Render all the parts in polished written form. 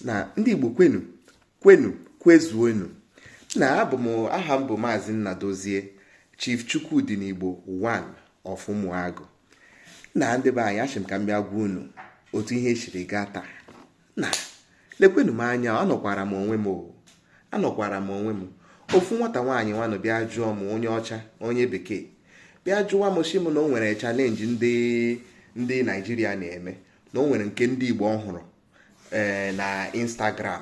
na ndị Igbo kwenu kwezuonu. Na aha m bụ Maazị Nnadozie, Chief Chukwudị n'Igbo 1 of Ụmụagụ. Na ndị be anyị, achị m ka m bịa gwa unu otu ihe siri gaa taa. Na lekwenu m anya, anọkwara m onwe m ofu nwata nwaanyị nwanụ bịa jụọ m, onye ọcha onye bekee bịa jụwa m, shi m na o nwere chalenji ndị Naijiria na-eme, na o nwere nke ndị Igbo ọhụrụ na Instagram,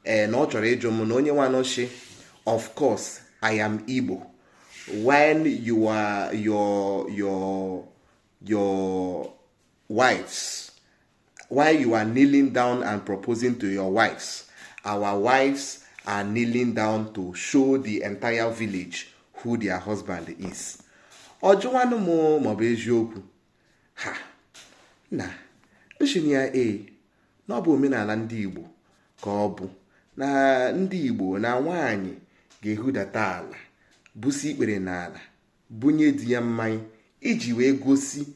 na ọ chọrọ ịjụ m na onye nwanọchi, of course I am Igbo. When you are your wives, while you are kneeling down and proposing to your wives, our wives are kneeling down to show the entire village who their husband is. Ọjụwanụ m maọbụ eziokwu ha na nshin ya na ọ bụ omenala ndị Igbo ka ọ bụ na ndị Igbo na nwaanyị ga-ehudata ala, busi ikpere n'ala, bunye di ya mmanya iji wee gosi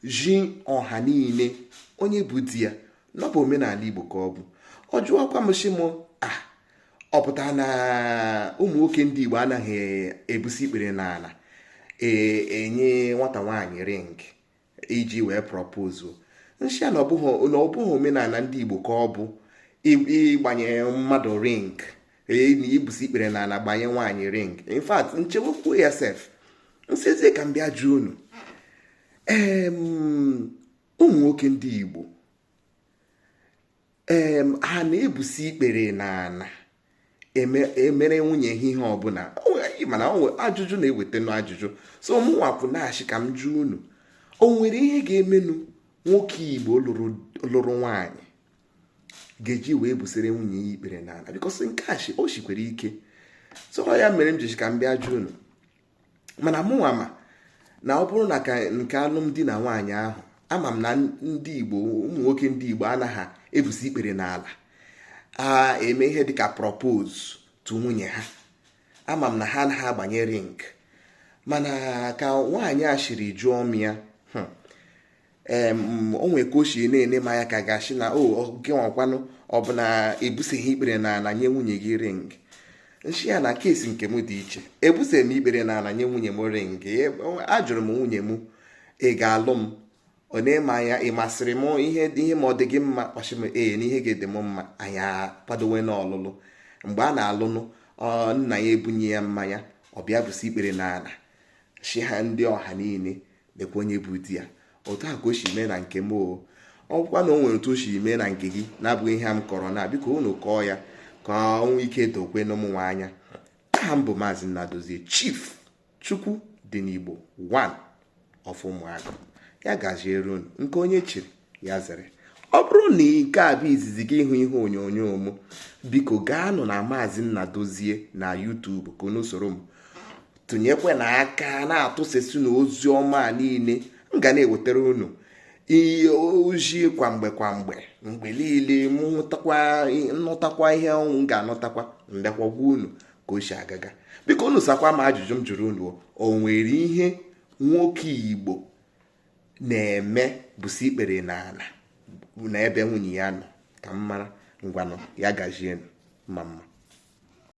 ji ọha niile onye bụ di ya. Na ọ bụ omenala Igbo ka ọ bụ. Ọ jụọkwa m shi m, ọ pụtara na ụmụ nwoke ndị Igbo anaghị ebusi ikpere n'ala enye nwata nwaanyị ring iji wee propose. Nshi ya na ọ bụghị omenala ndị Igbo ka ọ bụ ịgbanye mmadụ ring, na ibusi ikpere n'ala gbanye nwaanyị ring. In fact, nchewekwu ya sef nsizie ka m bịa jụọ unu, ụmụ nwoke ndị Igbo ha na-ebusi ikpere n'ala emere nwunye ha ihe ọbụla? Mana ajụjụ na-eweta n'ajụjụ. So mụnwapụ na-achị ka m jụọ unu, o nwere ihe ga-emenụ nwoke Igbo lụrụ nwaanyị ga-eji wee busere nwunye ya ikpere n'ala? Because nke a o shikwere ike. So ya mere m ji ka m bịa jụọ unu. Mana mụnwa na ọ bụrụ na nke alụmdi na nwaanyị ahụ, ama m na ndị Igbo, ụmụ nwoke ndị Igbo anaghị ebusi ikpere n'ala eme ihe dịka propose to nwunye ha. Ama m na ha anaghị agbanye ring. Mana ka nwaanyị a shiri jụọ m ya, o nwee ka o shi na-ene ma ya ka gashi na gị nwakwanụ ọ bụ na ebuseghị ikpere n'ala nye nwunye gị ring. Nshi ya na keesi nke m dị iche. Ebuse m ikpere n'ala nye nwunye m ring. Ajụrụ m nwunye m, ị ga-alụ m? Ọ na-eme anya, ị masịrị m ihe ma ọ dị gị mma? Kpachi m na ihe ga-ede m mma. Anyị akwadowe n'ọlụlụ. Mgbe a na-alụnụ, nna ya ebunye ya mmanya, ọ bịa busi ikpere n'ala, shi ha ndị ọha niile lekwa onye bụ di ya. Otu a ka o shi mee na nke m. Ọkwa na o nwere otu o shi mee na nke gị na-abụghị ihe m kọrọ na, biko unu kọọ ya ka ọnwa ike dokwe n'ụmụnwa anya. Aha m bụ Maazị Nnadozie, Chief Chukwudị n'Igbo 1 of Ụmụagụ. Ya gaziere unu, nke onye chiri ya zere. Ọ bụrụ na nke a bụ izizi gị ịhụ ihe onyonyo m, biko gaanụ na Maazị Nnadozie na YouTube ka unu soro m tụnyekwe n'aka na-atụsịsị na ozi ọma niile m ga na-ewetara unu ihe ojii kwamgbe mgbe niile. M nụtakwa ihe ọnwụ ga-anụtakwa mbịakwa gwa unu ka o si agaga. Biko unu sakwa m ajụjụ m jụrụ unu, o nwere ihe nwoke Igbo na-eme busi ikpere n'ala na ebe nwunye ya nọ? Ka m mara. Ngwanụ, ya gazienụ mma.